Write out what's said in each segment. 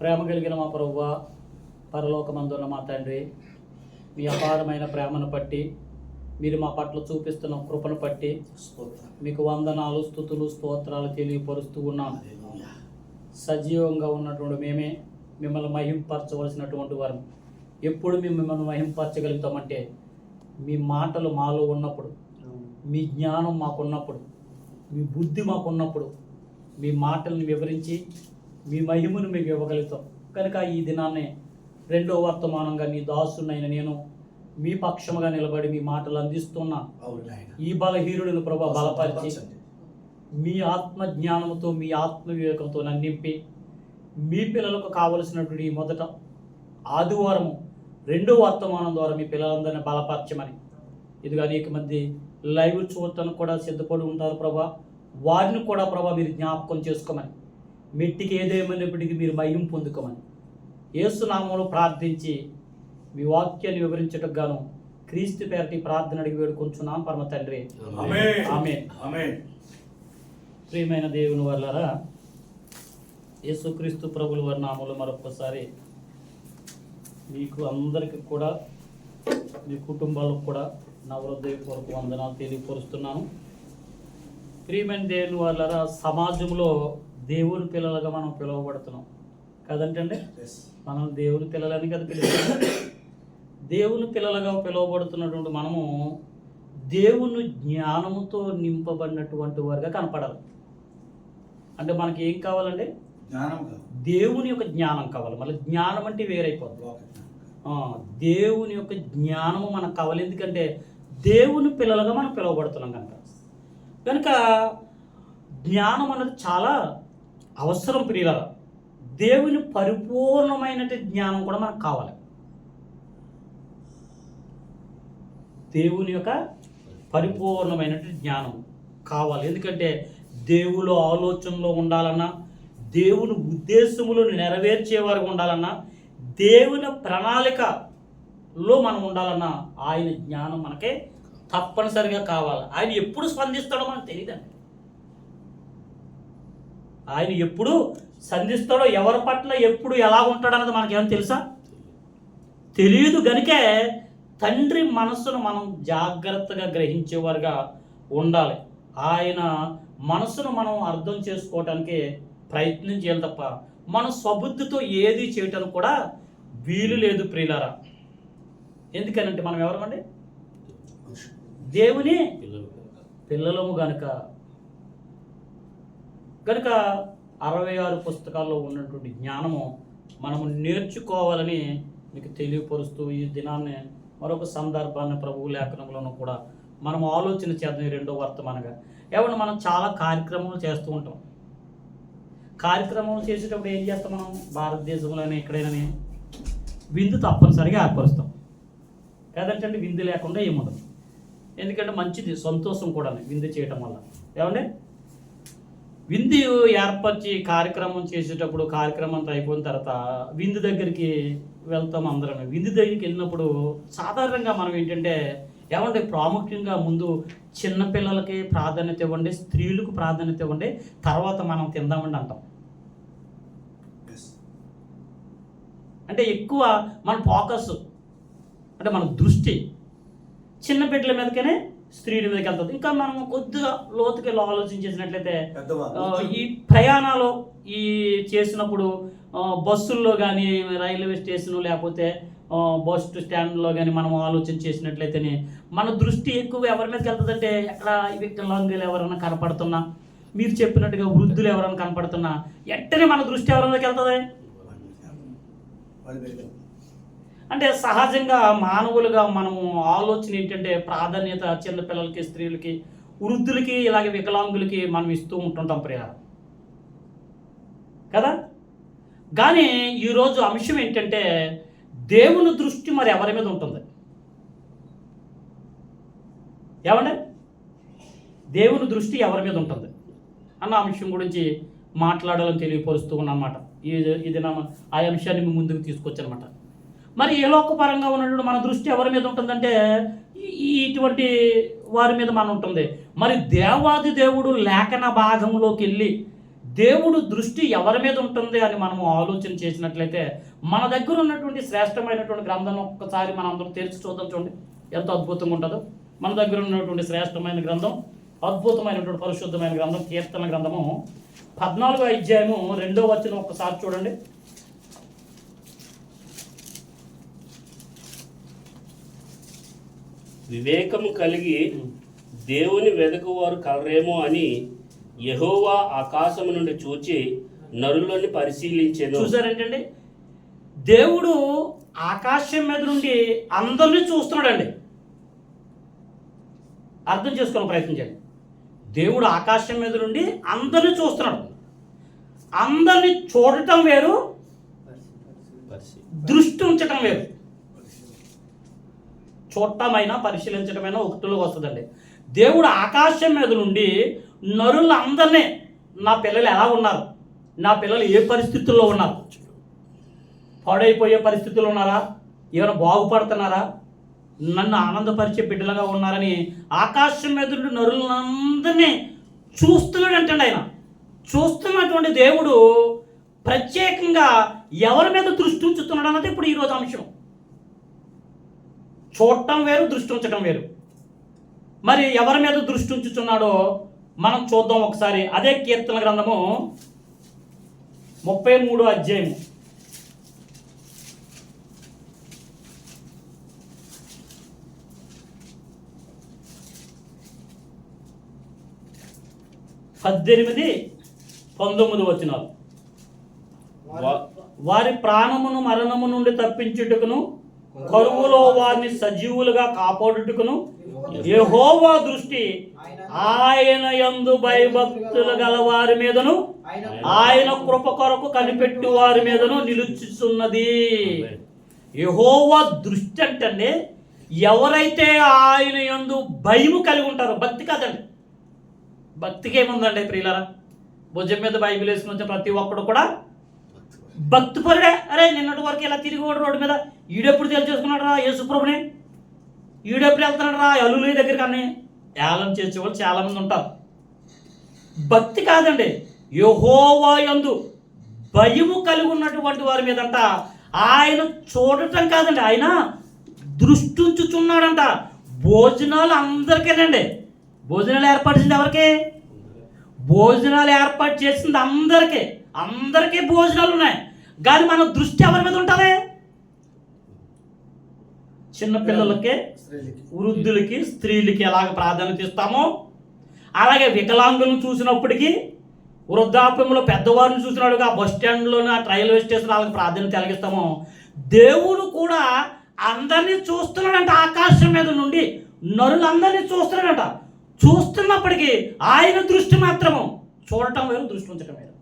ప్రేమ కలిగిన మా ప్రభువా, పరలోకమందున్న మా తండ్రి, మీ అపారమైన ప్రేమను బట్టి, మీరు మా పట్ల చూపిస్తున్న కృపను బట్టి మీకు వందనాలు, స్తుతులు, స్తోత్రాలు తెలియపరుస్తూ ఉన్నాం. సజీవంగా ఉన్నటువంటి మేమే మిమ్మల్ని మహింపరచవలసినటువంటి వారు. ఎప్పుడు మేము మిమ్మల్ని మహింపరచగలుగుతామంటే మీ మాటలు మాలో ఉన్నప్పుడు, మీ జ్ఞానం మాకున్నప్పుడు, మీ బుద్ధి మాకున్నప్పుడు, మీ మాటలను వివరించి మీ మహిమను మీకు ఇవ్వగలుగుతాం. కనుక ఈ దినాన్నే రెండో వర్తమానంగా నీ దాసునైన నేను మీ పక్షముగా నిలబడి మీ మాటలు అందిస్తున్నా. ఈ బలహీనుడిని ప్రభు బలపరిచి మీ ఆత్మ జ్ఞానంతో, మీ ఆత్మ వివేకంతో నన్ను నింపి మీ పిల్లలకు కావలసినటువంటి ఈ మొదట ఆదివారము రెండో వర్తమానం ద్వారా మీ పిల్లలందరినీ బలపరచమని, ఇదిగా అనేక మంది లైవ్ చూడటానికి కూడా సిద్ధపడి ఉంటారు ప్రభా, వారిని కూడా ప్రభా మీరు జ్ఞాపకం చేసుకోమని, మెట్టికి ఏదేమైనప్పటికీ మీరు మహిమ పొందుకోమని యేసు నామములో ప్రార్థించి మీ వాక్యాన్ని వివరించటకు గాను క్రీస్తు పేరటి ప్రార్థన అడిగి వేడుకొంచున్నాం పరమ తండ్రి, ఆమేన్. ప్రియమైన దేవుని వల్లరా, యేసుక్రీస్తు ప్రభుల వారి నామములో మరొకసారి మీకు అందరికీ కూడా మీ కుటుంబాలకు కూడా నా హృదయపూర్వక వందనాలు తెలియపరుస్తున్నాను. ప్రియమైన దేవుని వల్లరా, సమాజంలో దేవుని పిల్లలుగా మనం పిలువబడుతున్నాం కదంటండి. మనం దేవుని పిల్లలని కదా పిలుస్తున్నాం. దేవుని పిల్లలుగా పిలువబడుతున్నటువంటి మనము దేవుని జ్ఞానముతో నింపబడినటువంటి వారుగా కనపడాలి. అంటే మనకి ఏం కావాలండి? దేవుని యొక్క జ్ఞానం కావాలి. మళ్ళీ జ్ఞానం అంటే వేరైపోతుంది. దేవుని యొక్క జ్ఞానము మనకు కావాలి. ఎందుకంటే దేవుని పిల్లలుగా మనం పిలువబడుతున్నాం కనుక జ్ఞానం అనేది చాలా అవసరం ప్రియులారా. దేవుని పరిపూర్ణమైన జ్ఞానం కూడా మనకు కావాలి. దేవుని యొక్క పరిపూర్ణమైన జ్ఞానం కావాలి. ఎందుకంటే దేవుని ఆలోచనలో ఉండాలన్నా, దేవుని ఉద్దేశములను నెరవేర్చేవారు ఉండాలన్నా, దేవుని ప్రణాళికలో మనం ఉండాలన్నా ఆయన జ్ఞానం మనకే తప్పనిసరిగా కావాలి. ఆయన ఎప్పుడు స్పందిస్తాడో మనకు తెలియదండి. ఆయన ఎప్పుడు సంధిస్తాడో, ఎవరి పట్ల ఎప్పుడు ఎలా ఉంటాడన్నది మనకేమైనా తెలుసా? తెలియదు. గనుకే తండ్రి మనస్సును మనం జాగ్రత్తగా గ్రహించేవారుగా ఉండాలి. ఆయన మనస్సును మనం అర్థం చేసుకోవటానికి ప్రయత్నం చేయాలి తప్ప మన స్వబుద్ధితో ఏది చేయటానికి కూడా వీలు లేదు ప్రియులారా. ఎందుకనంటే మనం ఎవరమండి? దేవుని పిల్లలము గనుక 66 పుస్తకాల్లో ఉన్నటువంటి జ్ఞానము మనము నేర్చుకోవాలని మీకు తెలియపరుస్తూ ఈ దినాన్ని మరొక సందర్భాన్ని ప్రభువు లేఖనంలోనూ కూడా మనం ఆలోచన చేద్దాం. ఈ రెండో వర్తమానంగా ఏమన్నా మనం చాలా కార్యక్రమాలు చేస్తూ ఉంటాం. కార్యక్రమాలు చేసేటప్పుడు ఏం చేస్తాం? మనం భారతదేశంలోనే ఎక్కడైనా విందు తప్పనిసరిగా ఏర్పరుస్తాం కదంటే. విందు లేకుండా ఏముండదు. ఎందుకంటే మంచిది, సంతోషం కూడా విందు చేయటం వల్ల. ఏమంటే విందు ఏర్పరిచి కార్యక్రమం చేసేటప్పుడు కార్యక్రమం అంతా అయిపోయిన తర్వాత విందు దగ్గరికి వెళ్తాం అందరం. విందు దగ్గరికి వెళ్ళినప్పుడు సాధారణంగా మనం ఏంటంటే ఏమంటే ప్రాముఖ్యంగా ముందు చిన్నపిల్లలకి ప్రాధాన్యత ఇవ్వండి, స్త్రీలకు ప్రాధాన్యత ఇవ్వండి, తర్వాత మనం తిందామండి అంటాం. అంటే ఎక్కువ మన ఫోకస్ అంటే మన దృష్టి చిన్న బిడ్డల మీదకనే స్త్రీల మీదకి వెళ్తుంది. ఇంకా మనం కొద్దిగా లోతుకెళ్ళి ఆలోచించేసినట్లయితే ఈ ప్రయాణాలు ఈ చేసినప్పుడు బస్సుల్లో కానీ, రైల్వే స్టేషన్ లేకపోతే బస్ స్టాండ్లో కానీ మనం ఆలోచన చేసినట్లయితేనే మన దృష్టి ఎక్కువ ఎవరి మీదకి వెళ్తుందంటే, ఎక్కడ వికలాంగులు ఎవరైనా కనపడుతున్నా, మీరు చెప్పినట్టుగా వృద్ధులు ఎవరైనా కనపడుతున్నా వెంటనే మన దృష్టి ఎవరి మీదకి వెళ్తుంది? అంటే సహజంగా మానవులుగా మనము ఆలోచన ఏంటంటే ప్రాధాన్యత చిన్నపిల్లలకి, స్త్రీలకి, వృద్ధులకి, ఇలాగే వికలాంగులకి మనం ఇస్తూ ఉంటుంటాం ప్రియారం కదా. కానీ ఈరోజు అంశం ఏంటంటే దేవుని దృష్టి మరి ఎవరి మీద ఉంటుంది? ఏమంటే దేవుని దృష్టి ఎవరి మీద ఉంటుంది అన్న అంశం గురించి మాట్లాడాలని తెలియపరుస్తూ ఉన్నమాట. ఇది ఆ అంశాన్ని మీ ముందుకు తీసుకొచ్చనమాట. మరి ఏ లోకపరంగా ఉన్నటువంటి మన దృష్టి ఎవరి మీద ఉంటుందంటే ఇటువంటి వారి మీద మనం ఉంటుంది. మరి దేవాది దేవుడు లేఖన భాగంలోకి వెళ్ళి దేవుడు దృష్టి ఎవరి మీద ఉంటుంది అని మనము ఆలోచన చేసినట్లయితే మన దగ్గర ఉన్నటువంటి శ్రేష్టమైనటువంటి గ్రంథం ఒక్కసారి మనం అందరం తెరిచి చూద్దాం. చూడండి ఎంత అద్భుతంగా ఉంటుందో. మన దగ్గర ఉన్నటువంటి శ్రేష్టమైన గ్రంథం, అద్భుతమైనటువంటి పరిశుద్ధమైన గ్రంథం, కీర్తన గ్రంథము 14వ అధ్యాయము 2వ వచనం ఒక్కసారి చూడండి. వివేకము కలిగి దేవుని వెదకువారు కలరేమో అని యెహోవా ఆకాశము నుండి చూచి నరులను పరిశీలించెను. చూసారేంటండి, దేవుడు ఆకాశం మీద నుండి అందరినీ చూస్తున్నాడండి. అర్థం చేసుకునే ప్రయత్నం చేయండి. దేవుడు ఆకాశం మీద నుండి అందరినీ చూస్తున్నాడు. అందరినీ చూడటం వేరు, దృష్టి ఉంచటం వేరు. చూడటమైనా పరిశీలించటమైనా ఒకటిలోకి వస్తుందండి. దేవుడు ఆకాశం మీద నుండి నరులందరినీ, నా పిల్లలు ఎలా ఉన్నారు, నా పిల్లలు ఏ పరిస్థితుల్లో ఉన్నారు, పాడైపోయే పరిస్థితుల్లో ఉన్నారా, ఏమైనా బాగుపడుతున్నారా, నన్ను ఆనందపరిచే బిడ్డలుగా ఉన్నారని ఆకాశం మీద నుండి నరులందరినీ చూస్తున్నాడు అంటండి. ఆయన చూస్తున్నటువంటి దేవుడు ప్రత్యేకంగా ఎవరి మీద దృష్టి ఉంచుతున్నాడు అన్నది ఇప్పుడు ఈరోజు అంశం. చూడటం వేరు, దృష్టి ఉంచడం వేరు. మరి ఎవరి మీద దృష్టి ఉంచుతున్నాడో మనం చూద్దాం ఒకసారి. అదే కీర్తన గ్రంథము 33వ అధ్యాయము 18, 19 వచనాలు. వారి ప్రాణమును మరణము నుండి తప్పించుటకును, కరువులో వారిని సజీవులుగా కాపాడుటకును యెహోవా దృష్టి ఆయన యందు భయభక్తులు గల వారి మీదను, ఆయన కృప కొరకు కనిపెట్టు వారి మీదను నిలుచుచున్నది. యెహోవా దృష్టి అంటే ఎవరైతే ఆయన యందు భయము కలిగి ఉంటారో, భక్తి కాదండి. భక్తికి ఏముందండి ప్రియులారా? భుజం మీద బైబిల్ వేసుకుని వచ్చే ప్రతి ఒక్కడు కూడా భక్తిపరుడే. అరే నిన్నటి వరకు ఇలా తిరిగి రోడ్డు మీద ఈడెప్పుడు తెలియచేసుకున్నాడు రా యేసుప్రభుని, ఈడెప్పుడు వెళ్తున్నాడు రా అల్లుల దగ్గరికి అని ఏలం చేసేవాళ్ళు చాలామంది ఉంటారు. భక్తి కాదండి, యెహోవా యందు భయము కలిగి ఉన్నటువంటి వారి మీదంట ఆయన చూడటం కాదండి, ఆయన దృష్టి ఉంచుచున్నాడంట. భోజనాలు అందరికేనండి. భోజనాలు ఏర్పరిచింది ఎవరికి? భోజనాలు ఏర్పాటు చేసింది అందరికీ. అందరికీ భోజనాలు ఉన్నాయి. కానీ మన దృష్టి ఎవరి మీద ఉంటుంది? చిన్నపిల్లలకి, వృద్ధులకి, స్త్రీలకి ఎలాగ ప్రాధాన్యత ఇస్తామో అలాగే వికలాంగులను చూసినప్పటికీ, వృద్ధాప్యంలో పెద్దవారిని చూసినట్టుగా బస్ స్టాండ్లోని, రైల్వే స్టేషన్ వాళ్ళకి ప్రాధాన్యత కలిగిస్తామో, దేవుడు కూడా అందరినీ చూస్తున్నాడంట. ఆకాశం మీద నుండి నరులందరినీ చూస్తున్నాడంట. చూస్తున్నప్పటికీ ఆయన దృష్టి మాత్రము చూడటం వేరు, దృష్టి ఉంచటం వేరు.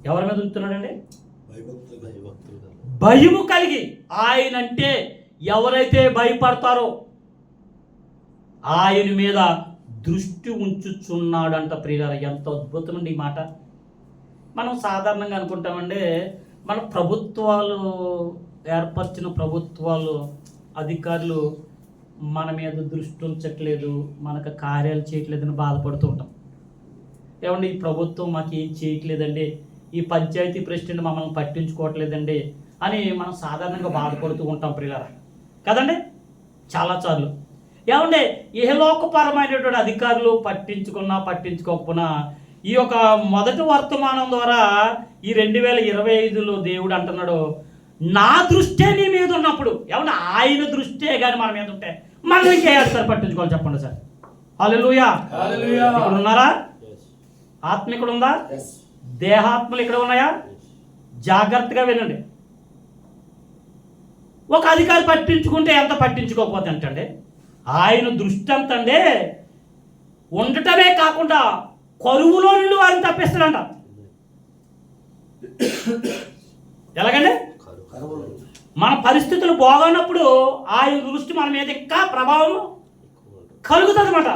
ఎవరి మీద ఉంచుతున్నాడండి? భయము కలిగి. ఆయన అంటే ఎవరైతే భయపడతారో ఆయన మీద దృష్టి ఉంచుచున్నాడంట. ప్రియులారా, ఎంత అద్భుతమండి ఈ మాట. మనం సాధారణంగా అనుకుంటామండి, మన ప్రభుత్వాలు, ఏర్పరిచిన ప్రభుత్వాలు, అధికారులు మన మీద దృష్టి ఉంచట్లేదు, మనకు కార్యాలు చేయట్లేదని బాధపడుతూ ఉంటాం. ఏమండి, ఈ ప్రభుత్వం మాకు ఏం చేయట్లేదండి, ఈ పంచాయతీ ప్రెసిడెంట్ మమ్మల్ని పట్టించుకోవట్లేదండి అని మనం సాధారణంగా బాధపడుతూ ఉంటాం ప్రియులారా, కదండి చాలాసార్లు. ఏమండి, ఇహలోకపరమైనటువంటి అధికారులు పట్టించుకున్నా పట్టించుకోకపోయినా ఈ యొక్క మొదటి వర్తమానం ద్వారా ఈ 2025లో దేవుడు అంటున్నాడు, నా దృష్టే నీ మీద ఉన్నప్పుడు. ఏమన్నా ఆయన దృష్టే కానీ మన మీద ఉంటే మనం ఏం చేయాలి సార్? పట్టించుకోవాలి చెప్పండి సార్. హల్లెలూయా. ఇక్కడ ఉన్నారా? ఆత్మ ఇక్కడ ఉందా? దేహాత్మలు ఇక్కడ ఉన్నాయా? జాగ్రత్తగా వినండి. ఒక అధికారి పట్టించుకుంటే ఎంత, పట్టించుకోకపోతే ఎంతండి? ఆయన దృష్టి అంతండి ఉండటమే కాకుండా కరువులో నుండి వారిని తప్పిస్తాడంట. ఎలాగండి? మన పరిస్థితులు బాగున్నప్పుడు ఆయన దృష్టి మన మీద ఇంకా ప్రభావం కలుగుతుంది అన్నమాట.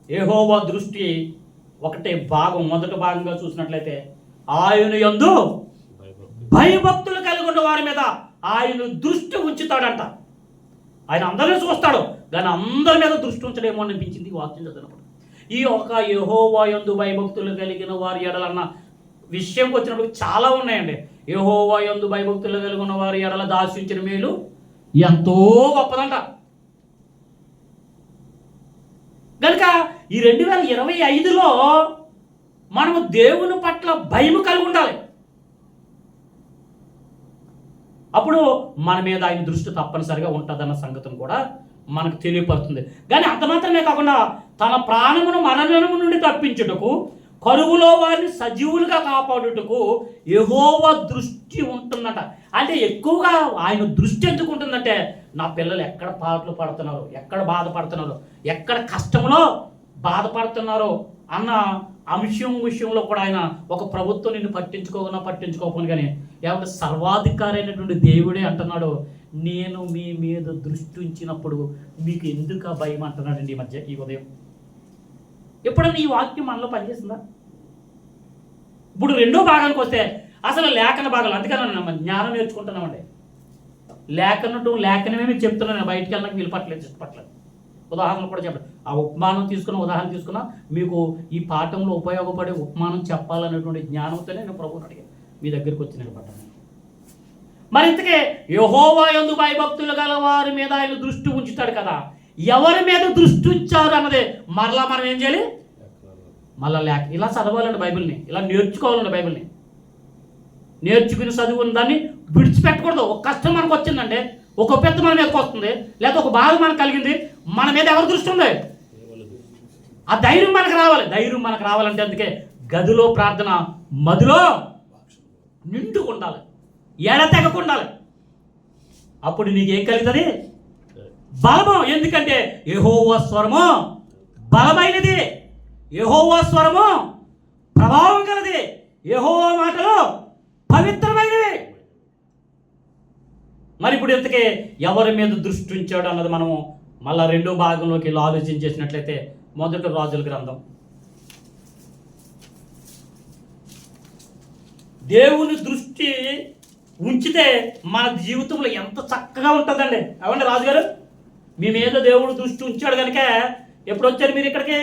యెహోవా దృష్టి ఒకటే భాగం, మొదటి భాగంగా చూసినట్లయితే ఆయన యందు భయభక్తులు కలిగి ఉన్న వారి మీద ఆయన దృష్టి ఉంచుతాడంట. ఆయన అందరినీ చూస్తాడు కానీ అందరి మీద దృష్టి ఉంచడేమో అనిపించింది ఈ వాక్యం చదివినప్పుడు. ఈ యొక్క యెహోవా యందు భయభక్తులు కలిగిన వారి ఎడలన్న విషయంకి వచ్చినప్పుడు చాలా ఉన్నాయండి. యెహోవా యందు భయభక్తులు కలిగిన వారి ఎడల దాచించిన మేలు ఎంతో గొప్పదంట. కనుక ఈ 2025లో మనము దేవుని పట్ల భయం కలిగి ఉండాలి. అప్పుడు మన మీద ఆయన దృష్టి తప్పనిసరిగా ఉంటుందన్న సంగతిని కూడా మనకు తెలియపడుతుంది. కానీ అంత మాత్రమే కాకుండా తన ప్రాణమును మరణము నుండి తప్పించుటకు, కరువులో వారిని సజీవులుగా కాపాడుటకు యెహోవా దృష్టి ఉంటుందంట. అంటే ఎక్కువగా ఆయన దృష్టి ఎందుకు ఉంటుందంటే, నా పిల్లలు ఎక్కడ పాటలు పడుతున్నారు, ఎక్కడ బాధపడుతున్నారు, ఎక్కడ కష్టంలో బాధపడుతున్నారు అన్న విషయంలో కూడా ఆయన ఒక ప్రభుత్వం నిన్ను పట్టించుకోకపోను కానీ ఎవరి సర్వాధికారి అయినటువంటి దేవుడే అంటున్నాడు, నేను మీ మీద దృష్టి ఉంచినప్పుడు మీకు ఎందుకు భయం అంటున్నాడండి ఈ మధ్య ఈ ఉదయం. ఎప్పుడన్నా ఈ వాక్యం మనలో పనిచేస్తుందా? ఇప్పుడు రెండో భాగానికి వస్తే అసలు లేఖన భాగాలు, అందుకని జ్ఞానం నేర్చుకుంటున్నామండి. లేఖనమేమి చెప్తున్నాను, బయటికి వెళ్ళడానికి వీలు చెప్పట్లేదు. ఉదాహరణలు కూడా చెప్పండి. ఆ ఉపమానం ఉదాహరణ తీసుకున్నా మీకు ఈ పాఠంలో ఉపయోగపడే ఉపమానం చెప్పాలనేటువంటి జ్ఞానంతోనే నేను ప్రభువుని అడిగాను, మీ దగ్గరికి వచ్చి నిలబడ్డాను. మరి ఇంతకే యెహోవా యందు భయభక్తులు గల వారి మీద ఆయన దృష్టి ఉంచుతాడు కదా, ఎవరి మీద దృష్టి ఉంచారు అన్నదే మరలా మనం ఏం చేయాలి, మళ్ళా ఇలా చదవాలండి బైబిల్ని, ఇలా నేర్చుకోవాలండి బైబిల్ని. నేర్చుకుని చదువుకున్న దాన్ని విడిచిపెట్టకూడదు. ఒక కష్టం మనకు వచ్చిందంటే, ఒక పెద్ద మన మీదకి వస్తుంది, లేదా ఒక బాధ మనకు కలిగింది, మన మీద ఎవరు దృష్టి ఉంది, ఆ ధైర్యం మనకు రావాలంటే అందుకే గదిలో ప్రార్థన మదిలో నిండుకు ఉండాలి, ఎడతెగకు ఉండాలి. అప్పుడు నీకేం కలుగుతుంది, బలము. ఎందుకంటే యెహోవా స్వరము బలమైనది, యెహోవా స్వరము ప్రభావం కలది, యెహోవా మాటలు పవిత్రమైనవి. మరి ఇప్పుడు ఇంతకే ఎవరి మీద దృష్టి ఉంచాడు అన్నది మనము మళ్ళా రెండో భాగంలోకి వెళ్ళి ఆలోచన చేసినట్లయితే, మొదటి రాజుల గ్రంథం. దేవుని దృష్టి ఉంచితే మన జీవితంలో ఎంత చక్కగా ఉంటుందండి. అవండి రాజుగారు, మీ మీద దేవుడు దృష్టి ఉంచాడు కనుక ఎప్పుడు వచ్చారు మీరు ఇక్కడికి?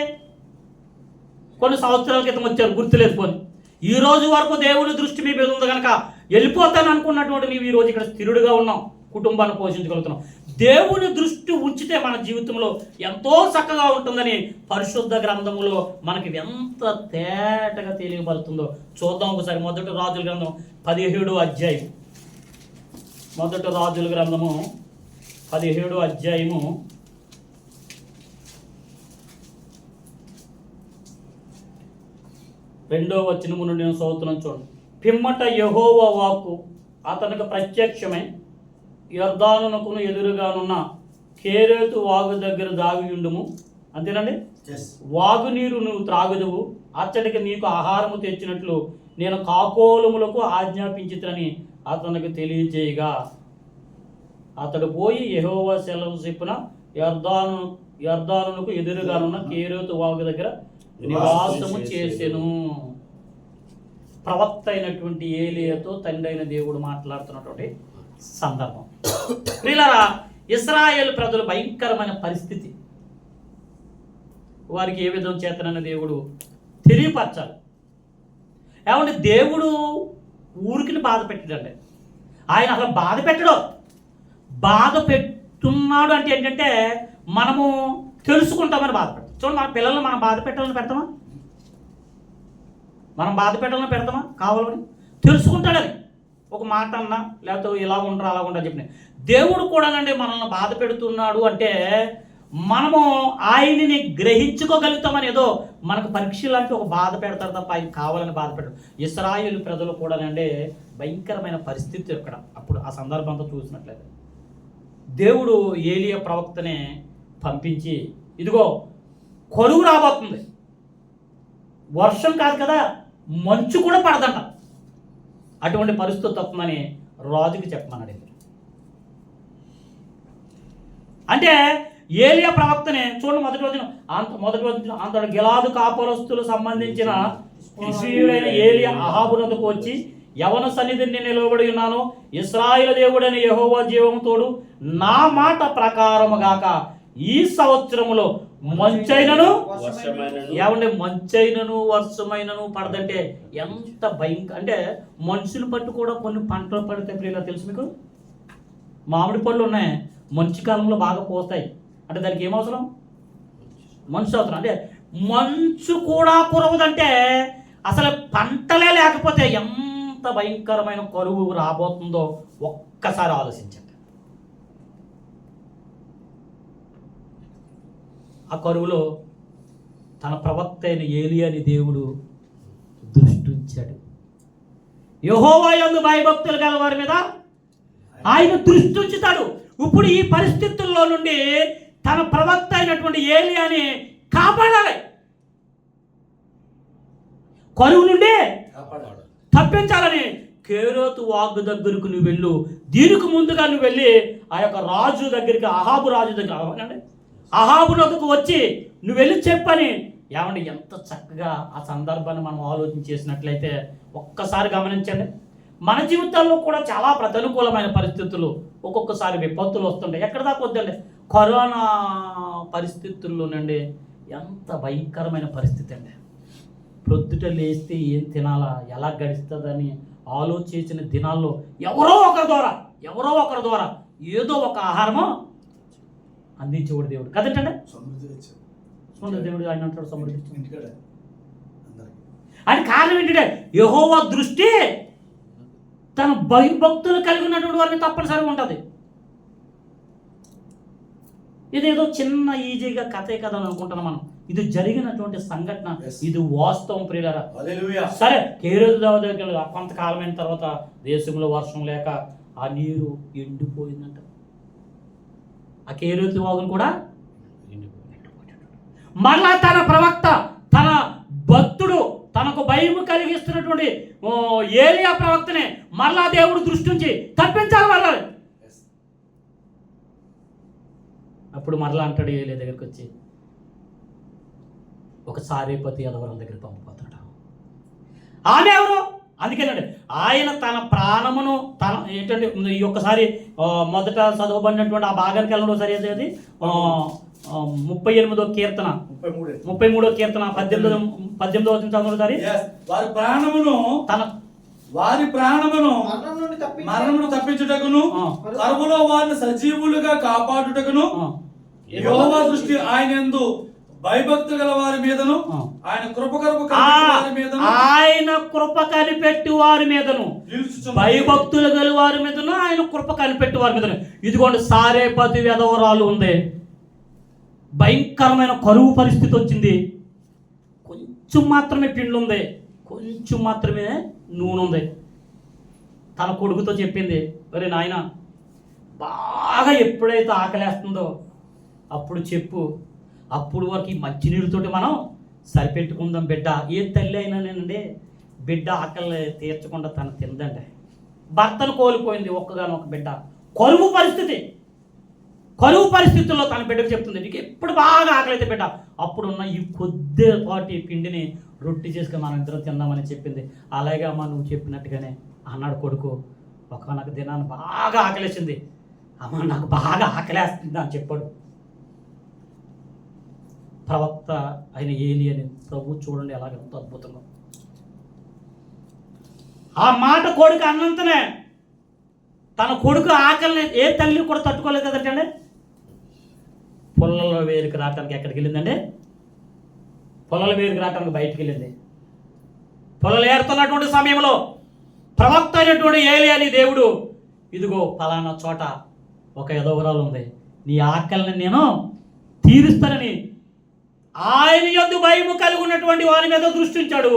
కొన్ని సంవత్సరాల క్రితం వచ్చారు, గుర్తులేదు. పోని ఈ రోజు వరకు దేవుని దృష్టి మీ మీద ఉంది కనుక వెళ్ళిపోతాను అనుకున్నటువంటి నీవు ఈరోజు ఇక్కడ స్థిరుడుగా ఉన్నాం, కుటుంబాన్ని పోషించగలుగుతున్నాం. దేవుని దృష్టి ఉంచితే మన జీవితంలో ఎంతో చక్కగా ఉంటుందని పరిశుద్ధ గ్రంథములో మనకి ఎంత తేటగా తెలియబడుతుందో చూద్దాం ఒకసారి. మొదటి రాజుల గ్రంథం 17వ అధ్యాయం. మొదటి రాజుల గ్రంథము 17వ అధ్యాయము 2వ వచనము నుండి నేను చదువుతున్నాను చూడండి. పిమ్మట యెహోవా వాక్కు అతనికి ప్రత్యక్షమై, యొర్దానునకును ఎదురుగానున్న కేరేతు వాగు దగ్గర దాగియుండుము. అంతేనండి. వాగు నీరు నువ్వు త్రాగుదువు, అతడికి నీకు ఆహారము తెచ్చినట్లు నేను కాకోలములకు ఆజ్ఞాపించితని అతనికి తెలియజేయగా, అతడు పోయి యెహోవా సెలవు చెప్పిన యొర్దానునకు ఎదురుగానున్న కేరేతు వాగు దగ్గర నివాసము చేసెను. ప్రవక్త అయినటువంటి ఏలియాతో తండ్రి అయిన దేవుడు మాట్లాడుతున్నటువంటి సందర్భం. ప్రియులారా, ఇశ్రాయేలు ప్రజలు భయంకరమైన పరిస్థితి, వారికి ఏ విధం చేతనన్న దేవుడు తెలియపరచాలి. ఏమంటే దేవుడు ఊరికి బాధ పెట్టాడండి. ఆయన అసలు బాధ పెట్టడు. బాధ పెడుతున్నాడు అంటే ఏంటంటే మనము తెలుసుకుంటామని బాధ పెడతాం. చూడండి, మన పిల్లల్ని మనం బాధ పెట్టాలని పెడతామా? మనం బాధ పెట్టాలని పెడతామా? కావాలని తెలుసుకుంటాడని ఒక మాట అన్నా, లేకపోతే ఇలా ఉండరా అలా ఉండరా చెప్పిన. దేవుడు కూడానండి మనల్ని బాధ పెడుతున్నాడు అంటే మనము ఆయనని గ్రహించుకోగలుగుతామని ఏదో మనకు పరీక్ష లాంటి ఒక బాధ పెడతారు తప్ప ఆయన కావాలని బాధ పెట్టాడు. ఇశ్రాయేలు ప్రజలు కూడానండి భయంకరమైన పరిస్థితి ఇక్కడ. అప్పుడు ఆ సందర్భంతో చూసినట్లయితే దేవుడు ఏలియా ప్రవక్తనే పంపించి, ఇదిగో కరువు రాబోతుంది, వర్షం కాదు కదా మంచు కూడా పడదంట, అటువంటి పరిస్థితి వస్తుందని రాజుకి చెప్పమన్నాడు. అంటే ఏలియా ప్రవక్తనే చూడండి, మొదటి రోజు అంతటి గిలాదు కాపురస్తులు సంబంధించిన ఇశ్రాయేలుడైన ఏలియా అహాబునకు వచ్చి, యవన సన్నిధిని నిలబడి ఉన్నాను, ఇశ్రాయేలు దేవుడైన యెహోవా జీవము తోడు, నా మాట ప్రకారము గాక ఈ సంవత్సరములో మంచైనను వర్షమైనను ఏమంటే మంచైనను వర్షమైనను పడదంటే ఎంత భయంకర అంటే మనుషులు పట్టు కూడా కొన్ని పంటలు పడితే ప్రియులా తెలుసు మీకు. మామిడి పళ్ళు ఉన్నాయి, మంచు కాలంలో బాగా పోతాయి అంటే దానికి ఏమవసరం? మంచు అవసరం. అంటే మంచు కూడా కురవదంటే అసలు పంటలే లేకపోతే ఎంత భయంకరమైన కరువు రాబోతుందో ఒక్కసారి ఆలోచించండి. ఆ కరువులో తన ప్రవక్త అయిన ఏలియాని దేవుడు దృష్టి ఉంచాడు. యెహోవా యందు భయభక్తులు గల వారి మీద ఆయన దృష్టి ఉంచుతాడు. ఇప్పుడు ఈ పరిస్థితుల్లో నుండి తన ప్రవక్త అయినటువంటి ఏలియాని కాపాడాలి, కరువు నుండి తప్పించాలని. కేరోతు వాగు దగ్గరకు నువ్వు వెళ్ళు, దీనికి ముందుగా నువ్వు వెళ్ళి ఆ యొక్క రాజు దగ్గరికి, అహాబు రాజు దగ్గర అహాబు నదుకు వచ్చి నువ్వు వెళ్ళి చెప్పని. ఏమండి ఎంత చక్కగా ఆ సందర్భాన్ని మనం ఆలోచన చేసినట్లయితే ఒక్కసారి గమనించండి. మన జీవితాల్లో కూడా చాలా ప్రతికూలమైన పరిస్థితులు, ఒక్కొక్కసారి విపత్తులు వస్తుంటాయి. ఎక్కడ దాకా వద్దండి, కరోనా పరిస్థితుల్లోనండి ఎంత భయంకరమైన పరిస్థితి అండి. ప్రొద్దుట లేస్తే ఏం తినాలా, ఎలా గడుస్తుందని ఆలోచించిన దినాల్లో ఎవరో ఒకరి ద్వారా ఏదో ఒక ఆహారమో అందించేవాడు దేవుడు కదంటే. దేవుడు ఆయన అంటాడు సమృద్ధి. ఆయన కారణం ఏంటంటే యెహోవా దృష్టి తన భక్తులు కలిగి ఉన్నటువంటి వారిని తప్పనిసరిగా ఉంటుంది. ఇదేదో చిన్న ఈజీగా కథే కదా అని అనుకుంటున్నాం మనం. ఇది జరిగినటువంటి సంఘటన, ఇది వాస్తవం ప్రియులారా. సరే, కేరోదు దగ్గర కొంతకాలమైన తర్వాత దేశంలో వర్షం లేక ఆ నీరు ఎండిపోయిందంట. ఆ కేరోతు వాగును కూడా మరలా తన ప్రవక్త, తన భక్తుడు, తనకు భయం కలిగిస్తున్నటువంటి ఏలియా ప్రవక్తనే మరలా దేవుడు దృష్టి నుంచి తప్పించాలి మరలా. అప్పుడు మరలా అంటాడు ఏలియా దగ్గరికి వచ్చి, ఒక సారేపతి అదవరం దగ్గర పంపిపోతాడు. ఆమె ఎవరు? అందుకేనండి ఆయన తన ప్రాణమును తన ఏంటంటే ఈ ఒక్కసారి మొదట చదవబడినటువంటి ఆ భాగానికి వెళ్ళడం సరి అది 38వ కీర్తన 33వ కీర్తన 18వ చదవడం సరి. వారి ప్రాణమును మరణమును తప్పించుటకును కరువులో వారిని సజీవులుగా కాపాడుటకును యెహోవా దృష్టి ఆయన యందు భయభక్తులు గల వారి మీదను ఆయన కృప కనిపెట్టి వారి మీదను భయభక్తులు గల వారి మీదను ఆయన కృప కనిపెట్టి వారి మీదను. ఇదిగోండి సారేపతి విధవరాలు ఉంది, భయంకరమైన కరువు పరిస్థితి వచ్చింది. కొంచెం మాత్రమే పిండి ఉంది, కొంచెం మాత్రమే నూనె ఉంది. తన కొడుకుతో చెప్పింది, ఒరే నాయన బాగా ఎప్పుడైతే ఆకలేస్తుందో అప్పుడు చెప్పు, అప్పుడు వరకు ఈ మంచినీళ్ళతోటి మనం సరిపెట్టుకుందాం బిడ్డ. ఏ తల్లి అయినా నేనండి బిడ్డ ఆకలి తీర్చకుండా తను తిందండి. భర్తను కోల్పోయింది, ఒక్కగానొక్క బిడ్డ. కరువు పరిస్థితుల్లో తన బిడ్డకు చెప్తుంది, నీకు ఎప్పుడు బాగా ఆకలి అయితే బిడ్డ అప్పుడున్న ఈ కొద్దిపాటి పిండిని రొట్టి చేసుకుని మనం ఇద్దరం తిందామని చెప్పింది. అలాగే అమ్మ నువ్వు చెప్పినట్టుగానే అన్నాడు కొడుకు. ఒకనొక దినాన్ని బాగా ఆకలేసింది, అమ్మ నాకు బాగా ఆకలేస్తుంది అని చెప్పాడు. ప్రవక్త ఆయన ఏలియాని ప్రభు చూడండి ఎలాగెంతో అద్భుతంగా ఆ మాట కొడుకు అన్నంతనే తన కొడుకు ఆకలిని ఏ తల్లి కూడా తట్టుకోలేదు కదండి. పొలంలో వేరుకు రావటానికి ఎక్కడికి వెళ్ళిందండి? పొలాల వేరుకు రావటానికి బయటికి వెళ్ళింది. పొలాలు ఏరుతున్నటువంటి సమయంలో ప్రవక్త అయినటువంటి ఏలియాని దేవుడు, ఇదిగో ఫలానా చోట ఒక ఎదవరాలు ఉంది, నీ ఆకలిని నేను తీరుస్తానని ఆయన యందు భయము కలిగి ఉన్నటువంటి వారి మీద దృష్టించాడు.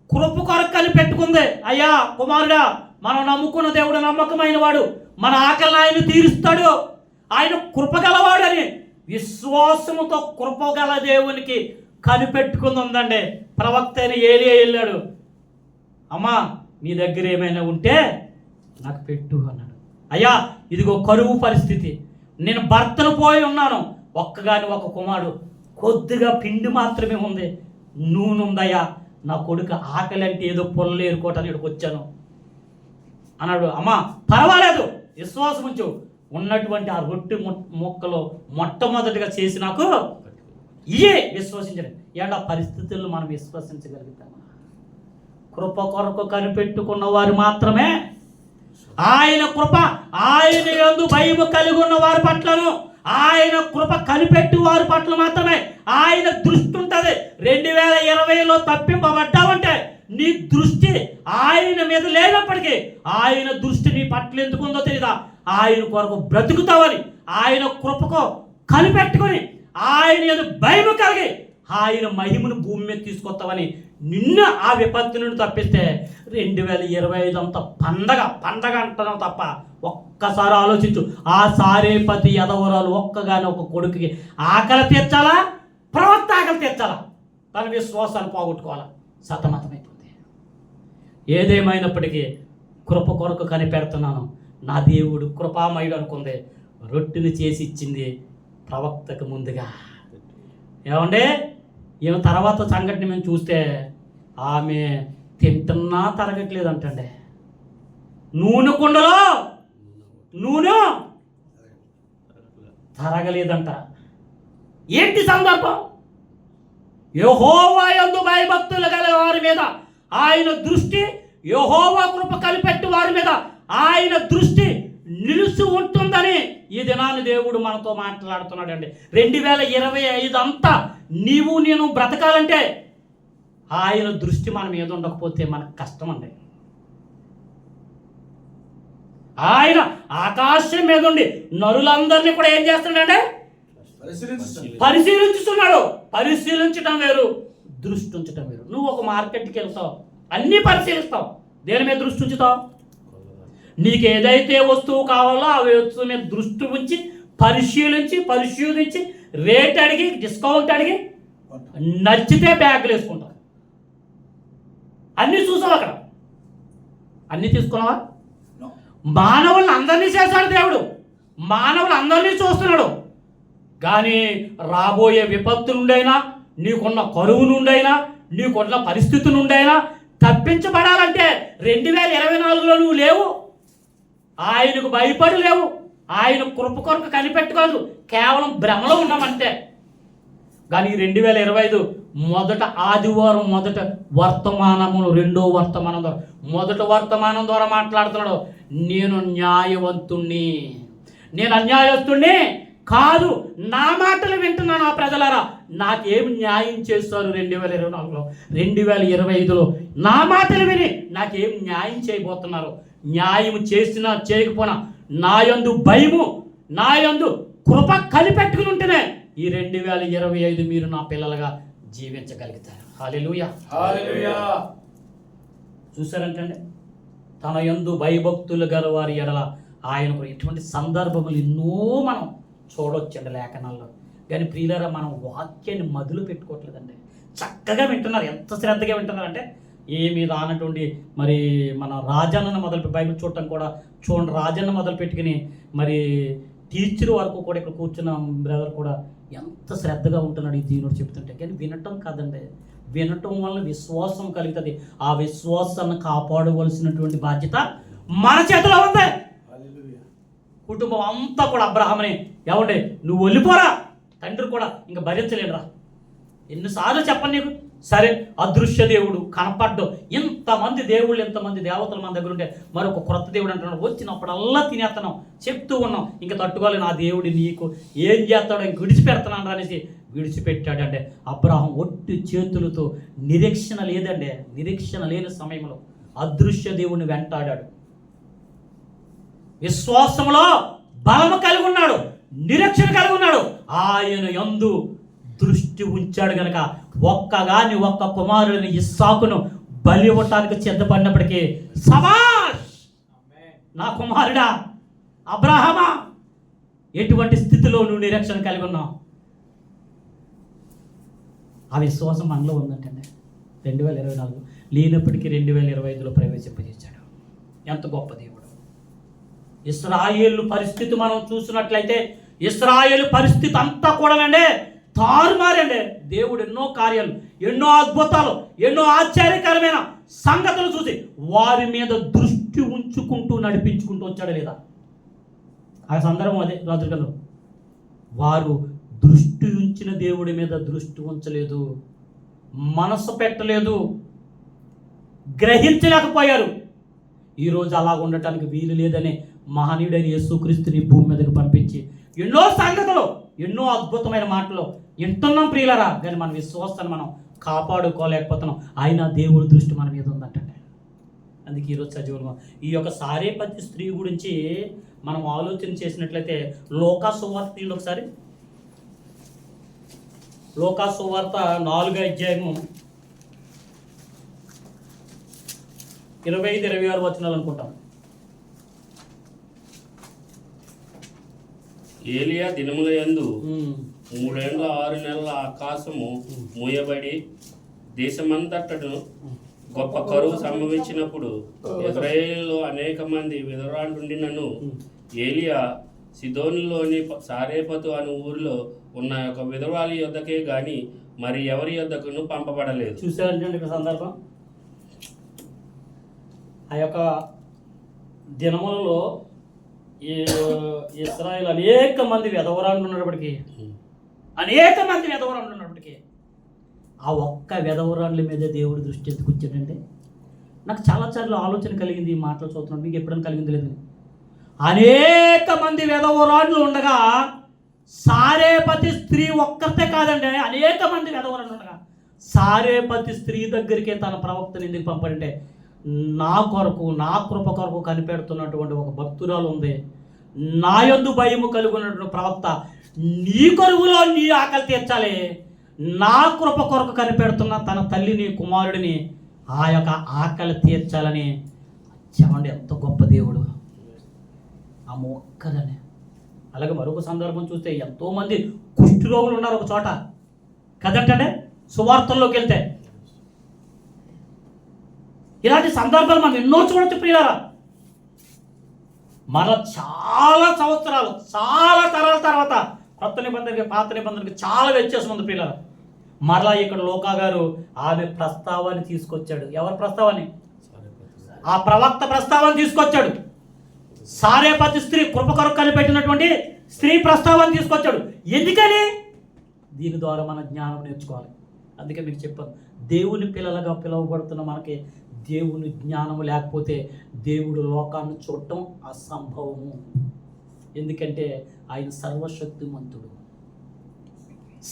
కృప కొరకు కనిపెట్టుకుంది. అయ్యా కుమారుడా, మనం నమ్ముకున్న దేవుడు నమ్మకమైన వాడు, మన ఆకలిని ఆయన తీరుస్తాడు, ఆయన కృపగలవాడు అని విశ్వాసముతో కృపగల దేవునికి కనిపెట్టుకుంది ఉందండి. ప్రవక్త అయిన ఏలియా వెళ్ళాడు, అమ్మా నీ దగ్గర ఏమైనా ఉంటే నాకు పెట్టు అన్నాడు. అయ్యా ఇదిగో కరువు పరిస్థితి, నేను భర్తను పోయి ఉన్నాను, ఒక్కగాని ఒక కుమారుడు, కొద్దిగా పిండి మాత్రమే ఉంది, నూనె ఉందయ్యా, నా కొడుకు ఆకలి అంటే ఏదో పొలలు ఏరుకోవటానికి ఇక్కడికి వచ్చాను అన్నాడు. అమ్మా పర్వాలేదు, విశ్వాసం ఉంచు, ఉన్నటువంటి ఆ రొట్టె మొక్కలో మొట్టమొదటిగా చేసి నాకు ఇయే విశ్వసించడం. ఏడా పరిస్థితులను మనం విశ్వసించగలుగుతామా? కృప కొరకు కనిపెట్టుకున్న వారు మాత్రమే ఆయన కృప, ఆయన యందు భయము కలిగి ఉన్న వారి పట్లను, ఆయన కృప కనిపెట్టి వారి పట్ల మాత్రమే ఆయన దృష్టి ఉంటుంది. 2020లో తప్పింపబడ్డావంటే నీ దృష్టి ఆయన మీద లేనప్పటికీ ఆయన దృష్టి నీ పట్ల ఎందుకు ఉందో తెలీదా? ఆయన కొరకు బ్రతుకుతావని, ఆయన కృపకు కనిపెట్టుకొని ఆయన యందు భయము కలిగి ఆయన మహిమను భూమి మీద తీసుకొస్తావని నిన్న ఆ విపత్తు నుండి తప్పిస్తే 2025 అంతా పండగ అంటున్నావు తప్ప ఒక్కసారి ఆలోచించు. ఆ సారేపతి యదవరాలు ఒక్కగానే ఒక కొడుకుకి ఆకలి తీర్చాలా, ప్రవక్త ఆకలి తీర్చాలా, తన విశ్వాసాన్ని పోగొట్టుకోవాలా, సతమతమైపోతుంది. ఏదేమైనప్పటికీ కృప కొరకు కనిపెడుతున్నాను, నా దేవుడు కృపామయుడు అనుకుంది. రొట్టెని చేసి ఇచ్చింది ప్రవక్తకు ముందుగా. ఏమంటే ఈమె తర్వాత సంఘటన మేము చూస్తే ఆమె తింటున్నా తరగట్లేదు అంటండి. నూనె కుండలో నూనె తరగలేదంట. ఏంటి సందర్భం? యెహోవా యందు భయభక్తులు గల వారి మీద ఆయన దృష్టి, యెహోవా కృప కనిపెట్టి వారి మీద ఆయన దృష్టి నిలిచి ఉంటుందని ఈ దినాన్ని దేవుడు మనతో మాట్లాడుతున్నాడండి. 2025 అంతా నీవు నేను బ్రతకాలంటే ఆయన దృష్టి మన మీద ఉండకపోతే మనకు కష్టం అండి. ఆయన ఆకాశం మీద ఉండి నరులందరినీ కూడా ఏం చేస్తున్నాడంటే పరిశీలించుతున్నాడు. పరిశీలించడం వేరు, దృష్టి ఉంచడం వేరు. నువ్వు ఒక మార్కెట్కి వెళ్తావు, అన్నీ పరిశీలిస్తావు. దేని మీద దృష్టి ఉంచుతావు? నీకు ఏదైతే వస్తువు కావాలో ఆ వస్తువు మీద దృష్టి ఉంచి పరిశీలించి రేట్ అడిగి, డిస్కౌంట్ అడిగి, నచ్చితే బ్యాగులు వేసుకుంటావు. అన్నీ చూసావు, అక్కడ అన్నీ తీసుకున్నావా? మానవులను అందరినీ చేశాడు దేవుడు, మానవులు అందరినీ చూస్తున్నాడు. కానీ రాబోయే విపత్తు నుండైనా, నీకున్న కరువు నుండైనా, నీకున్న పరిస్థితి నుండైనా తప్పించబడాలంటే 2024లో నువ్వు లేవు, ఆయనకు భయపడి లేవు, ఆయన కృప కొరకు కనిపెట్టుకోదు, కేవలం భ్రమలో ఉన్నామంటే. కానీ 2025 మొదట ఆదివారం మొదట వర్తమానమును, రెండో వర్తమానం ద్వారా, మొదట వర్తమానం ద్వారా మాట్లాడుతున్నాడు. నేను న్యాయవంతుణ్ణి, నేను అన్యాయస్తుణ్ణి కాదు, నా మాటలు వింటున్నాను ఆ ప్రజలారా, నాకేమి న్యాయం చేస్తారు 2024లో, 2025లో నా మాటలు విని నాకేం న్యాయం చేయబోతున్నారు? న్యాయం చేసినా చేయకపోయినా నా యందు భయము, నా యందు కృప కనిపెట్టుకుని ఉంటేనే ఈ 2025 మీరు నా పిల్లలుగా జీవించగలుగుతారు. హల్లెలూయా, హల్లెలూయా. చూసారంటండి, తన యందు భయభక్తులు గల వారి ఎడల ఆయనకు ఇటువంటి సందర్భములు ఎన్నో మనం చూడొచ్చండి లేఖనాల్లో. కానీ ప్రియులారా, మనం వాక్యాన్ని మధులు పెట్టుకోవట్లేదండి. చక్కగా వింటున్నారు, ఎంత శ్రద్ధగా వింటున్నారంటే ఏమి రానటువంటి మరి మన రాజన్నను మొదలు బైబిల్ చూడటం కూడా చూడండి, రాజన్న మొదలు పెట్టుకుని మరి టీచర్ వరకు కూడా ఇక్కడ కూర్చున్న బ్రదర్ కూడా ఎంత శ్రద్ధగా ఉంటున్నాడు ఈ దీనుడు చెప్తుంటే. కానీ వినటం కాదండి, వినటం వల్ల విశ్వాసం కలుగుతుంది. ఆ విశ్వాసాన్ని కాపాడవలసినటువంటి బాధ్యత మన చేతిలో ఉంది. కుటుంబం అంతా కూడా అబ్రహాముని, ఏమంటే నువ్వు వెళ్ళిపోరా, తండ్రి కూడా ఇంకా భరించలేడురా, ఎన్నిసార్లు చెప్పండి నీకు? సరే, అదృశ్య దేవుడు కనపడ్డు, ఇంతమంది దేవుళ్ళు, ఇంతమంది దేవతలు మన దగ్గర ఉంటే మరొక క్రొత్త దేవుడు అంటున్నాడు, వచ్చినప్పుడల్లా తినేస్తున్నాం, చెప్తూ ఉన్నాం, ఇంకా తట్టుకోవాలి, నా దేవుడు నీకు ఏం చేస్తాడో ఇంక విడిచిపెడుతున్నాడు అనేసి విడిచిపెట్టాడంటే. అబ్రహాం ఒట్టి చేతులతో, నిరీక్షణ లేదండి, నిరీక్షణ లేని సమయంలో అదృశ్య దేవుడిని వెంటాడాడు. విశ్వాసంలో బలము కలిగి ఉన్నాడు, నిరీక్షణ కలిగి ఉన్నాడు, ఆయన యందు దృష్టి ఉంచాడు గనక ఒక్క కుమారుని ఇస్సాకును బలి ఇవ్వటానికి సిద్ధపడినప్పటికీ, సబాష్ నా కుమారుడా అబ్రహామా, ఎటువంటి స్థితిలో నువ్వు నిరీక్షణ కలిగి ఉన్నావు? ఆ విశ్వాసం మనలో ఉందంటే 2024 లేనప్పటికీ 2025లో ప్రవేశింపజేశాడు. ఎంత గొప్ప దేవుడు! ఇశ్రాయేలు పరిస్థితి మనం చూసినట్లయితే, ఇశ్రాయేలు పరిస్థితి అంతా కూడానండి తారుమారండి. దేవుడు ఎన్నో కార్యాలు, ఎన్నో అద్భుతాలు, ఎన్నో ఆశ్చర్యకరమైన సంగతులు చూసి వారి మీద దృష్టి ఉంచుకుంటూ నడిపించుకుంటూ వచ్చాడు లేదా? ఆ సందర్భం అదే రాజుల గ్రంథం. వారు దృష్టి ఉంచిన దేవుడి మీద దృష్టి ఉంచలేదు, మనసు పెట్టలేదు, గ్రహించలేకపోయారు. ఈరోజు అలా ఉండటానికి వీలు లేదని మహనీయుడైన యేసుక్రీస్తుని భూమి మీదకి పంపించి ఎన్నో సంగతులు, ఎన్నో అద్భుతమైన మాటలు వింటున్నాం ప్రియులరా. కానీ మన విశ్వాసాన్ని మనం కాపాడుకోలేకపోతున్నాం. అయినా దేవుడి దృష్టి మన మీద ఉందంటే. అందుకే ఈరోజు సజీవులు ఈ యొక్క సారేపతి స్త్రీ గురించి మనం ఆలోచన చేసినట్లయితే లూకా సువార్త తీయండి ఒకసారి. లూకా సువార్త 4వ అధ్యాయము 25-26 వచనాలు అనుకుంటాం. ఏలియా దినముల యందు 3 ఏళ్ల 6 నెలల ఆకాశము మూయబడి దేశమంతటను గొప్ప కరువు సంభవించినప్పుడు ఇశ్రాయేలులో అనేక మంది విధవరాండుండినను ఏలియా సిదోనులోని సారేపతు అనే ఊరిలో ఉన్న ఒక విధవాళి యొద్దకే గాని మరి ఎవరి యొద్దకును పంపబడలేదు. చూసారంటే ఇక్కడ సందర్భం, ఆ యొక్క దినములలో ఇశ్రాయేలు అనేక మంది విధవరాండ్లు ఉన్నప్పటికీ ఆ ఒక్క విధవరాండ్ల మీద దేవుడి దృష్టి ఎందుకు వచ్చాడంటే, నాకు చాలాసార్లు ఆలోచన కలిగింది. ఈ మాటలు చూస్తున్నాను, మీకు ఎప్పుడైనా కలిగింది లేదు. అనేక మంది విధవరాండ్లు ఉండగా సారేపతి స్త్రీ ఒక్కరితే కాదండి, అనేక మంది విధవరాండ్లు ఉండగా సారేపతి స్త్రీ దగ్గరికే తన ప్రవక్తను ఎందుకు పంపాడంటే, నా కొరకు, నా కృప కొరకు కనిపెడుతున్నటువంటి ఒక భక్తురాలు ఉంది, నా యందు భయము కలుగున్నటువంటి ప్రవక్త, నీ కొరువులో నీ ఆకలి తీర్చాలి, నా కృప కొరకు కనిపెడుతున్న తన తల్లిని, కుమారుడిని ఆ యొక్క ఆకలి తీర్చాలని. చెప్పండి, ఎంత గొప్ప దేవుడు ఆ మొక్కదని. అలాగే మరొక సందర్భం చూస్తే ఎంతోమంది కుష్ఠరోగులు ఉన్నారు ఒక చోట కదంటే, సువార్తల్లోకి వెళ్తే ఇలాంటి సందర్భాలు మనం ఎన్నో చూడొచ్చు ప్రియులారా. మరలా చాలా సంవత్సరాలు, చాలా తరాల తర్వాత కొత్త నిబంధనకి పాత నిబంధనకి చాలా వ్యత్యాసం ఉంది ప్రియులారా. మరలా ఇక్కడ లూకా గారు ఆమె ప్రస్తావాన్ని తీసుకొచ్చాడు. ఎవరి ప్రస్తావాన్ని? ఆ ప్రవక్త ప్రస్తావాన్ని తీసుకొచ్చాడు. సారేపతి స్త్రీ, కృప కొరకు కనిపెట్టినటువంటి స్త్రీ ప్రస్తావాన్ని తీసుకొచ్చాడు. ఎందుకని? దీని ద్వారా మన జ్ఞానం నేర్చుకోవాలి. అందుకే మీకు చెప్పాను, దేవుని పిల్లలుగా పిలువబడుతున్న మనకి దేవుని జ్ఞానం లేకపోతే దేవుడు లోకాన్ని చూడటం అసంభవము. ఎందుకంటే ఆయన సర్వశక్తిమంతుడు,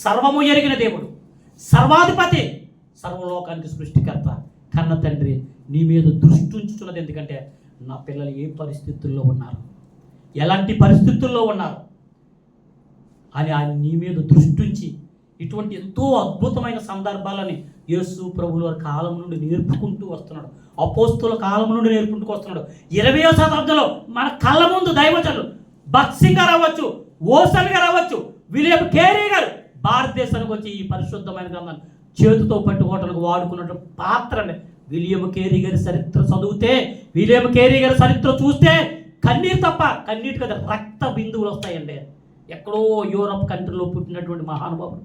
సర్వము ఎరిగిన దేవుడు, సర్వాధిపతి, సర్వలోకానికి సృష్టికర్త, కన్న తండ్రి నీ మీద దృష్టి ఉంచుతున్నది. ఎందుకంటే నా పిల్లలు ఏ పరిస్థితుల్లో ఉన్నారు, ఎలాంటి పరిస్థితుల్లో ఉన్నారు అని ఆయన నీ మీద దృష్టి ఉంచి ఇటువంటి ఎంతో అద్భుతమైన సందర్భాలని యేసు ప్రభుల వారి కాలం నుండి నేర్పుకుంటూ వస్తున్నాడు. అపోస్తుల కాలం నుండి నేర్పుకుంటూ వస్తున్నాడు. 20వ శతాబ్దంలో మన కళ్ళ ముందు దైవజనులు భక్సింగ్ గారు అవ్వచ్చు, ఓసన్ గారు అవ్వచ్చు, విలియం కేరీ గారు భారతదేశానికి వచ్చి ఈ పరిశుద్ధమైన గ్రంథాన్ని చేతితో పట్టుకోవడానికి వాడుకున్న పాత్ర అండి. విలియం కేరీ గారి చరిత్ర చదివితే, విలియం కేరీ గారి చరిత్ర చూస్తే కన్నీరు తప్ప, కన్నీటి కదా రక్త బిందువులు వస్తాయండి. ఎక్కడో యూరప్ కంట్రీలో పుట్టినటువంటి మహానుభావుడు,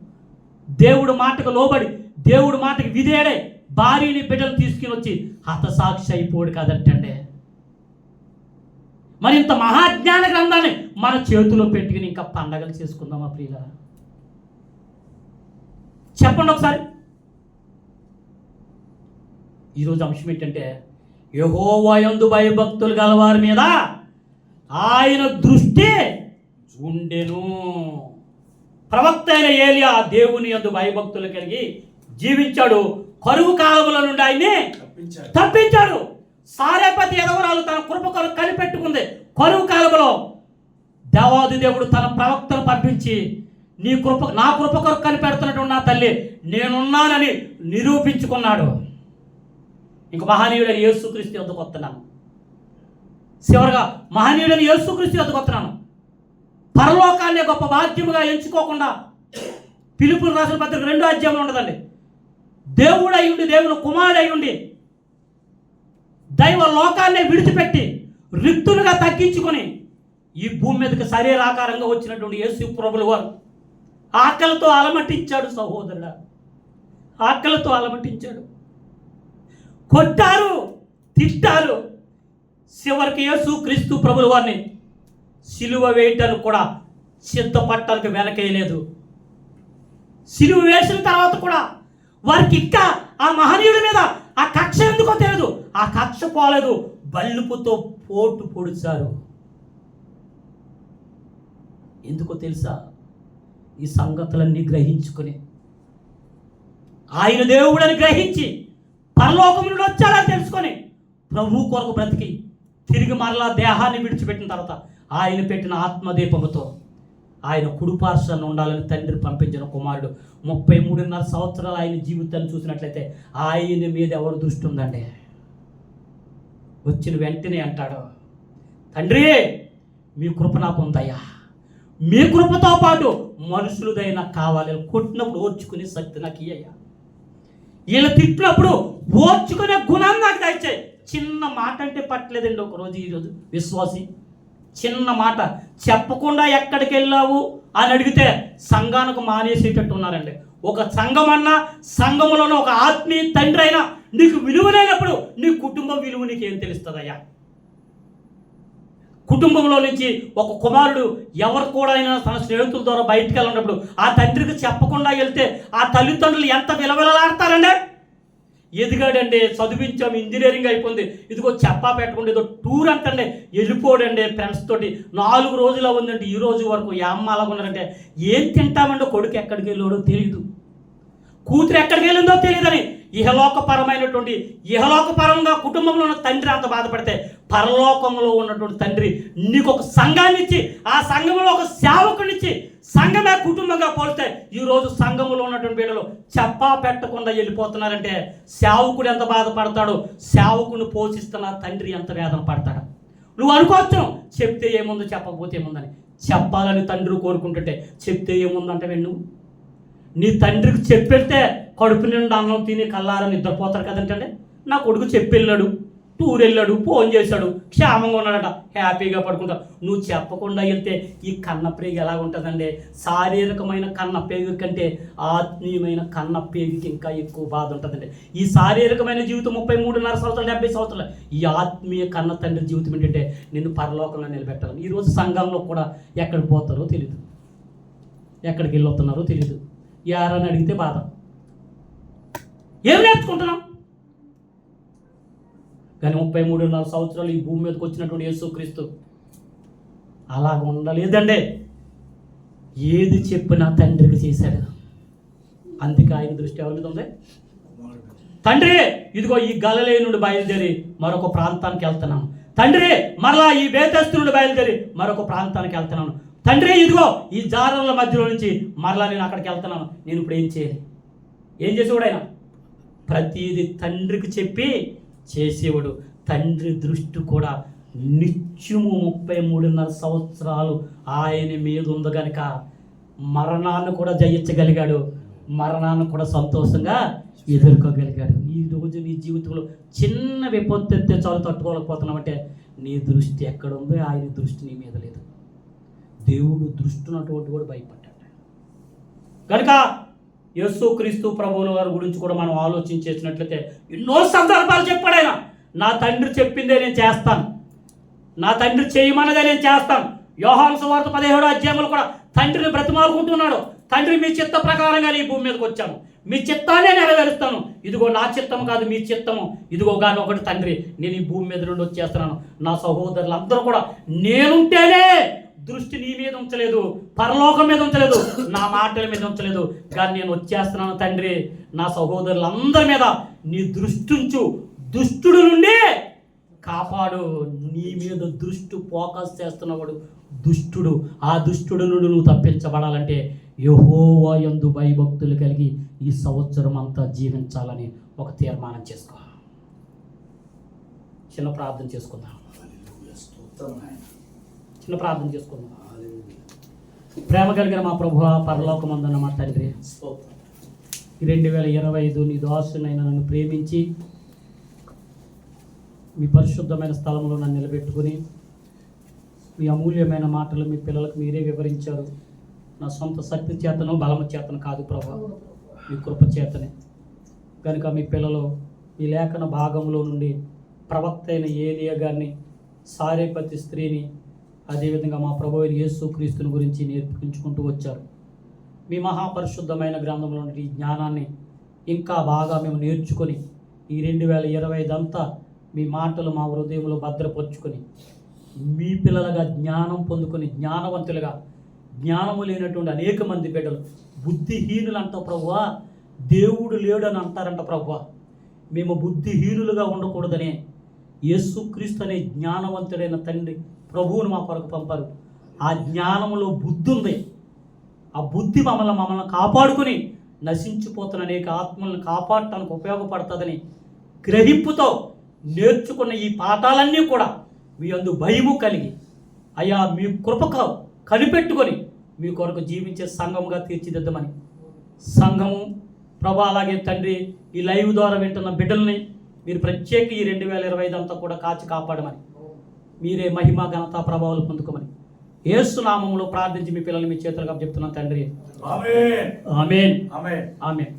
దేవుడు మాటకు లోబడి, దేవుడు మాటకి విధేయడే భార్యని బిడ్డలు తీసుకుని వచ్చి హతసాక్షి అయిపోడు కాదంటే. మరి ఇంత మహాజ్ఞాన గ్రంథాన్ని మన చేతిలో పెట్టుకుని ఇంకా పండగలు చేసుకుందామా ప్రియుల? చెప్పండి ఒకసారి. ఈరోజు అంశం ఏంటంటే, యెహోవా యందు భయభక్తులు గలవారి మీద ఆయన దృష్టి ఉండెను. ప్రవక్త అయిన ఏలియా దేవుని యందు భయభక్తులు కలిగి జీవించాడు. కరువు కాలముల నుండి ఆయన్ని తప్పించాడు. సారేపతి ఎదవరాలు తన కృప కొరకు కనిపెట్టుకుంది. కరువు కాలములో దేవాది దేవుడు తన ప్రవక్తను పంపించి, నీ కృప, నా కృప కొరకు కనిపెడుతున్నటువంటి నా తల్లి నేనున్నానని నిరూపించుకున్నాడు. ఇంక మహనీయుడని యేసుక్రీస్తు వద్దకు వస్తున్నాను. చివరిగా మహనీయుడని యేసుక్రీస్తు వద్దకు వస్తున్నాను. పరలోకాన్ని గొప్ప భాగ్యముగా ఎంచుకోకుండా, ఫిలిప్పీయులకు రాసిన పత్రిక 2వ అధ్యాయంలో ఉండదండి, దేవుడు అయ్యుండి, దేవుని కుమారుడు అయ్యుండి, దైవ లోకాన్ని విడిచిపెట్టి రిక్తులుగా తగ్గించుకొని ఈ భూమి మీదకి శరీరాకారంగా వచ్చినటువంటి యేసు ప్రభుల వారు ఆకలితో అలమటించాడు. సహోదరుడా, ఆకలితో అలమటించాడు. కొట్టారు, తిట్టారు. చివరికి యేసు క్రీస్తు ప్రభుల వారిని సిలువ వేయటానికి కూడా సిద్ధపడటానికి వెనకేయలేదు. సిలువ వేసిన తర్వాత కూడా వారికి ఇంకా ఆ మహనీయుడి మీద ఆ కక్ష ఎందుకో తెలియదు. ఆ కక్ష పోలేదు, బల్లుపుతో పోటు పొడిచారు. ఎందుకో తెలుసా? ఈ సంగతులన్నీ గ్రహించుకుని, ఆయన దేవుడని గ్రహించి, పరలోకం నుండి వచ్చాడని తెలుసుకొని, ప్రభు కొరకు బ్రతికి తిరిగి మరలా దేహాన్ని విడిచిపెట్టిన తర్వాత ఆయన పెట్టిన ఆత్మదీపముతో ఆయన కుడిపార్శ్వాన ఉండాలని తండ్రి పంపించిన కుమారుడు 33.5 సంవత్సరాలు ఆయన జీవితాన్ని చూసినట్లయితే ఆయన మీద ఎవరు దృష్టి ఉందండి? వచ్చిన వెంటనే అంటాడు, తండ్రి మీ కృప నాకు ఉందయ్యా, మీ కృపతో పాటు మనుషులదైనా కావాలి. కొట్టినప్పుడు ఓర్చుకునే శక్తి నాకు ఇయ్యయ్యా, వీళ్ళు తిట్టినప్పుడు ఓర్చుకునే గుణాన్ని నాకు దయచేయి. చిన్న మాట అంటే పట్టలేదండి ఒకరోజు, ఈరోజు విశ్వాసి చిన్న మాట చెప్పకుండా ఎక్కడికి వెళ్ళావు అని అడిగితే సంఘానికి మానేసేటట్టు ఉన్నారండి. ఒక సంఘం అన్నా, సంఘములోనూ ఒక ఆత్మీయ తండ్రి అయినా నీకు విలువలేనప్పుడు నీ కుటుంబం విలువ నీకేం తెలుస్తుందయ్యా? కుటుంబంలో నుంచి ఒక కుమారుడు ఎవరు కూడా అయినా తన స్నేహితుల ద్వారా బయటికి వెళ్ళినప్పుడు ఆ తండ్రికి చెప్పకుండా వెళ్తే ఆ తల్లిదండ్రులు ఎంత విలవిలలాడతారండి. ఎదిగాడండి, చదివించాము, ఇంజనీరింగ్ అయిపోయింది, ఇదిగో చెప్పా పెట్టకుండా ఏదో టూర్ అంటండి వెళ్ళిపోడండి ఫ్రెండ్స్ తోటి, 4 రోజులు ఉందండి ఈ రోజు వరకు ఏమ్మ అలాగ ఉన్నారంటే ఏం తింటామండి? కొడుకు ఎక్కడికి వెళ్ళాడో తెలియదు, కూతురు ఎక్కడికి వెళ్ళిందో తెలియదని ఇహలోకపరంగా కుటుంబంలో ఉన్న తండ్రి అంత బాధపడితే, పరలోకంలో ఉన్నటువంటి తండ్రి నీకు ఒక సంఘాన్ని ఇచ్చి, ఆ సంఘంలో ఒక సేవకునిచ్చి, సంఘమే కుటుంబంగా పోలిస్తే ఈరోజు సంఘంలో ఉన్నటువంటి బిడ్డలు చెప్పా పెట్టకుండా వెళ్ళిపోతున్నారంటే సేవకుడు ఎంత బాధపడతాడో, సేవకుని పోషిస్తున్న తండ్రి ఎంత వేదన పడతాడు. నువ్వు అనుకోవచ్చు చెప్తే ఏముందో, చెప్పకపోతే ఏముందని. చెప్పాలని తండ్రి కోరుకుంటుంటే చెప్తే ఏముందంటే నువ్వు నీ తండ్రికి చెప్పెళ్తే కడుపు నిండా అన్నం తిని కల్లారా నిద్రపోతారు కదంటే. నా కొడుకు చెప్పెళ్ళాడు, టూర్ వెళ్ళాడు, ఫోన్ చేశాడు, క్షేమంగా ఉన్నాడట, హ్యాపీగా పడుకుంటావు. నువ్వు చెప్పకుండా వెళ్తే ఈ కన్నప్రేగి ఎలా ఉంటుందండి? శారీరకమైన కన్నప్రేగి కంటే ఆత్మీయమైన కన్నప్రేగికి ఇంకా ఎక్కువ బాధ ఉంటుందండి. ఈ శారీరకమైన జీవితం 33.5 సంవత్సరాలు 70 సంవత్సరాలు, ఈ ఆత్మీయ కన్న తండ్రి జీవితం ఏంటంటే నిన్ను పరలోకంలో నిలబెట్టాలని. ఈరోజు సంఘంలో కూడా ఎక్కడికి పోతారో తెలియదు, ఎక్కడికి వెళ్ళొస్తున్నారో తెలియదు. యారని అడిగితే బాధ. ఏం నేర్చుకుంటున్నాం? కానీ 33.5 సంవత్సరాలు ఈ భూమి మీదకి వచ్చినటువంటి యేసుక్రీస్తు అలాగ ఉండలేదండి. ఏది చెప్పినా తండ్రికి చేశాడు. అందుకే ఆయన దృష్టి ఎవరి మీద ఉంది? తండ్రి ఇదిగో ఈ గలిలయ నుండి బయలుదేరి మరొక ప్రాంతానికి వెళ్తున్నాను. తండ్రి మరలా ఈ బేతస్తు నుండి బయలుదేరి మరొక ప్రాంతానికి వెళ్తున్నాను. తండ్రి ఇదిగో ఈ జారల మధ్యలో నుంచి మరలా నేను అక్కడికి వెళ్తున్నాను. నేను ఇప్పుడు ఏం చేయాలి? ఏం చేసేవాడు ఆయన? ప్రతిదీ తండ్రికి చెప్పి చేసేవాడు. తండ్రి దృష్టి కూడా నిత్యము 33.5 సంవత్సరాలు ఆయన మీద ఉంది కనుక మరణాన్ని కూడా జయించగలిగాడు, మరణాన్ని కూడా సంతోషంగా ఎదుర్కోగలిగాడు. ఈరోజు నీ జీవితంలో చిన్న విపత్తు ఎత్తే చాలు తట్టుకోలేకపోతున్నామంటే నీ దృష్టి ఎక్కడ ఉందో ఆయన దృష్టి నీ మీద లేదు. దేవుడు దృష్టి ఉన్నటువంటి కూడా భయపడ్డాడు కనుక యేసుక్రీస్తు ప్రభువుల వారి గురించి కూడా మనం ఆలోచించేసినట్లయితే ఎన్నో సందర్భాలు చెప్పాడు ఆయన. నా తండ్రి చెప్పిందే నేను చేస్తాను, నా తండ్రి చేయమన్నదే నేను చేస్తాను. యోహాను సువార్త 17వ అధ్యాయంలో కూడా తండ్రిని బ్రతిమాలుకుంటున్నాడు. తండ్రి మీ చిత్త ప్రకారంగా ఈ భూమి మీదకి వచ్చాను, మీ చిత్తాన్ని నెరవేరుస్తాను. ఇదిగో నా చిత్తము కాదు మీ చిత్తము, ఇదిగో కానీ ఒకటి తండ్రి, నేను ఈ భూమి మీద నుండి వచ్చేస్తున్నాను. నా సహోదరులు అందరూ కూడా నేనుంటేనే దృష్టి నీ మీద ఉంచలేదు, పరలోకం మీద ఉంచలేదు, నా మాటల మీద ఉంచలేదు. కానీ నేను వచ్చేస్తున్నాను తండ్రి, నా సహోదరులందరి మీద నీ దృష్టి ఉంచు, దుష్టుడు నుండి కాపాడు. నీ మీద దృష్టి ఫోకస్ చేస్తున్నవాడు దుష్టుడు. ఆ దుష్టుడు నుండి నువ్వు తప్పించబడాలంటే యెహోవా యందు భయభక్తులు కలిగి ఈ సంవత్సరం అంతా జీవించాలని ఒక తీర్మానం చేసుకో. చిన్న ప్రార్థన చేసుకుందాం. ప్రేమ కలిగిన మా ప్రభువా, పరలోకమందున్న మా తండ్రి, 2025 నీ దాసునైనా నన్ను ప్రేమించి మీ పరిశుద్ధమైన స్థలంలో నన్ను నిలబెట్టుకుని మీ అమూల్యమైన మాటలు మీ పిల్లలకు మీరే వివరించారు. నా సొంత శక్తి చేతను బలము చేతను కాదు ప్రభు, మీ కృప చేతనే. కనుక మీ పిల్లలు ఈ లేఖన భాగంలో నుండి ప్రవక్త అయిన ఏలియా గారిని, సారేపతి స్త్రీని, అదేవిధంగా మా ప్రభు అయిన యేసు క్రీస్తుని గురించి నేర్పించుకుంటూ వచ్చారు. మీ మహాపరిశుద్ధమైన గ్రంథంలో ఈ జ్ఞానాన్ని ఇంకా బాగా మేము నేర్చుకొని ఈ 2025 అంతా మీ మాటలు మా హృదయంలో భద్రపరుచుకొని మీ పిల్లలుగా జ్ఞానం పొందుకొని జ్ఞానవంతులుగా, జ్ఞానము లేనటువంటి అనేక మంది బిడ్డలు బుద్ధిహీనులు అంట ప్రభువా, దేవుడు లేడని అంటారంట ప్రభువా. మేము బుద్ధిహీనులుగా ఉండకూడదనే యేసుక్రీస్తు అనే జ్ఞానవంతుడైన తండ్రి ప్రభువును మా కొరకు పంపారు. ఆ జ్ఞానంలో బుద్ధి ఉంది. ఆ బుద్ధి మమ్మల్ని కాపాడుకుని నశించిపోతున్న అనేక ఆత్మలను కాపాడటానికి ఉపయోగపడుతుందని గ్రహింపుతో నేర్చుకున్న ఈ పాఠాలన్నీ కూడా మీ అందు భయము కలిగి అయ్యా మీ కృపకు కనిపెట్టుకొని మీ కొరకు జీవించే సంఘముగా తీర్చిదిద్దమని సంఘము ప్రభు, అలాగే తండ్రి ఈ లైవ్ ద్వారా వింటున్న బిడ్డల్ని మీరు ప్రత్యేక ఈ 2025 అంతా కూడా కాచి కాపాడమని, మీరే మహిమ ఘనత ప్రభావాలు పొందుకోమని యేసు నామములో ప్రార్థించి మీ పిల్లల్ని మీ చేతులుగా చెప్తున్నాను తండ్రి. ఆమేన్. ఆమేన్. ఆమేన్.